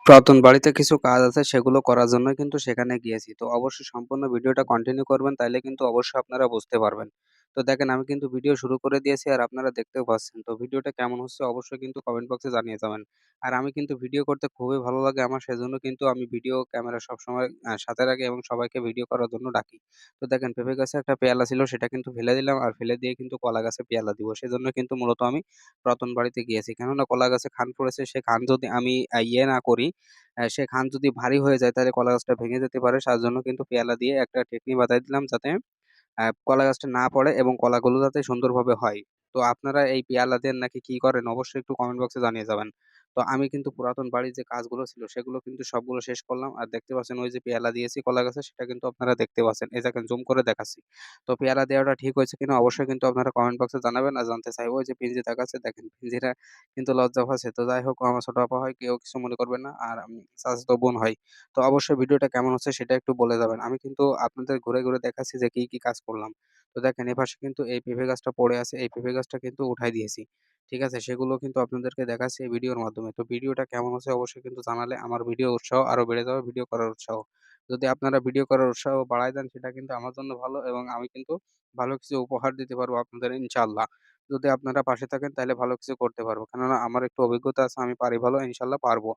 পুরাতন বাড়িতে কিছু কাজ আছে সেগুলো করার জন্য কিন্তু সেখানে গিয়েছি। তো অবশ্যই সম্পূর্ণ ভিডিওটা কন্টিনিউ করবেন তাইলে কিন্তু অবশ্যই আপনারা বুঝতে পারবেন। তো দেখেন আমি কিন্তু ভিডিও শুরু করে দিয়েছি আর আপনারা দেখতেও পাচ্ছেন। তো ভিডিওটা কেমন হচ্ছে অবশ্যই কিন্তু কমেন্ট বক্সে জানিয়ে যাবেন। আর আমি কিন্তু ভিডিও করতে খুবই ভালো লাগে আমার সেজন্য কিন্তু আমি ভিডিও ক্যামেরা সবসময় সাথে রাখি এবং সবাইকে ভিডিও করার জন্য ডাকি। তো দেখেন পেঁপে গাছে একটা পেয়ালা ছিল সেটা কিন্তু ফেলে দিলাম আর ফেলে দিয়ে কিন্তু কলা গাছে পেয়ালা দিব। সেজন্য কিন্তু মূলত আমি পুরাতন বাড়িতে গিয়েছি। কেননা কলা গাছে খান পড়েছে সে খান যদি আমি ইয়ে না করি সে খান যদি ভারী হয়ে যায় তাহলে কলা গাছটা ভেঙে যেতে পারে। তার জন্য কিন্তু পেয়ালা দিয়ে একটা টেকনি বাধাই দিলাম যাতে কলা গাছটা না পড়ে এবং কলাগুলো যাতে সুন্দরভাবে হয়। তো আপনারা এই পেয়ালা দেন নাকি কি করেন অবশ্যই একটু কমেন্ট বক্সে জানিয়ে যাবেন। তো আমি কিন্তু পুরাতন বাড়ির যে কাজগুলো ছিল সেগুলো কিন্তু সবগুলো শেষ করলাম। আর দেখতে পাচ্ছেন ওই যে পেয়ালা দিয়েছি কলা গাছে সেটা কিন্তু আপনারা দেখতে পাচ্ছেন। এই দেখেন জুম করে দেখাচ্ছি। তো পেয়ালা দেওয়াটা ঠিক হয়েছে কিনা অবশ্যই কিন্তু আপনারা কমেন্ট বক্সে জানাবেন। আর জানতে চাইবো ওই যে পিঞ্জি দেখাচ্ছে দেখেন পিঞ্জিরা কিন্তু লজ্জা পাচ্ছে। তো যাই হোক আমার ছোট আপা হয় কেউ কিছু মনে করবেন না। আর আমি চাচাতো বোন হই। তো অবশ্যই ভিডিওটা কেমন হচ্ছে সেটা একটু বলে যাবেন। আমি কিন্তু আপনাদের ঘুরে, ঘুরে দেখাচ্ছি যে কি, কি কাজ করলাম। তো দেখেন এপাশে কিন্তু এই পেঁপে গাছটা পড়ে আছে। এই পেঁপে গাছটা কিন্তু উঠাই দিয়েছি। ঠিক আছে? সেগুলো কিন্তু আপনাদেরকে দেখাচ্ছি এই ভিডিওর মাধ্যমে। তো ভিডিওটা কেমন হচ্ছে অবশ্যই কিন্তু জানালে আমার ভিডিও উৎসাহ আরো বেড়ে যাবে, ভিডিও করার উৎসাহ। যদি আপনারা ভিডিও করার উৎসাহ বাড়ায় দেন সেটা কিন্তু আমার জন্য ভালো এবং আমি কিন্তু ভালো কিছু উপহার দিতে পারবো আপনাদের ইনশাআল্লাহ। যদি আপনারা পাশে থাকেন তাইলে ভালো কিছু করতে পারবো। কেননা আমার একটু অভিজ্ঞতা আছে, আমি পারি ভালো ইনশাআল্লাহ পারবো।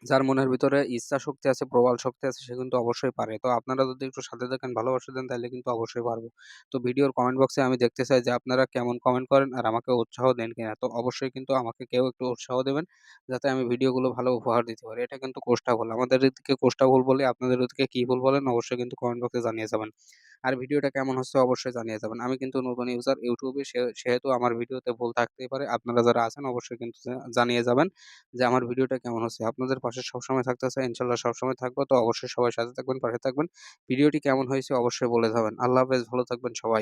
যার মনের ভিতরে ইচ্ছা শক্তি আছে, প্রবল শক্তি আছে সে কিন্তু অবশ্যই পারে। তো আপনারা যদি একটু সাথে থাকেন, ভালোবাসা দেন তাইলে কিন্তু অবশ্যই পারবো। তো ভিডিওর কমেন্ট বক্সে আমি দেখতে চাই যে আপনারা কেমন কমেন্ট করেন আর আমাকে উৎসাহ দেন কিনা। তো অবশ্যই কিন্তু আমাকে কেউ একটু উৎসাহ দেবেন যাতে আমি ভিডিওগুলো ভালো উপহার দিতে পারি। এটা কিন্তু কোষ্টা ভুল। আমাদের এদিকে কোষ্টা ভুল বলি, আপনাদের ওদিকে কি ভুল বলেন অবশ্যই কিন্তু কমেন্ট বক্সে জানিয়ে যাবেন। আর ভিডিওটা কেমন হচ্ছে অবশ্যই জানিয়ে যাবেন। আমি কিন্তু নতুন ইউজার YouTube এ সেহেতু আমার ভিডিওতে ভুল থাকতেই পারে। আপনারা যারা আছেন অবশ্যই কিন্তু জানিয়ে যাবেন। যে আমার ভিডিওটা কেমন হচ্ছে। আপনাদের পাশে সবসময় থাকতে চাই। ইনশাআল্লাহ সবসময় থাকবো। তো অবশ্যই সবাই সাথে থাকবেন, পাশে থাকবেন। ভিডিওটি কেমন হয়েছে অবশ্যই বলে যাবেন। আল্লাহ হাফেজ, ভালো থাকবেন সবাই।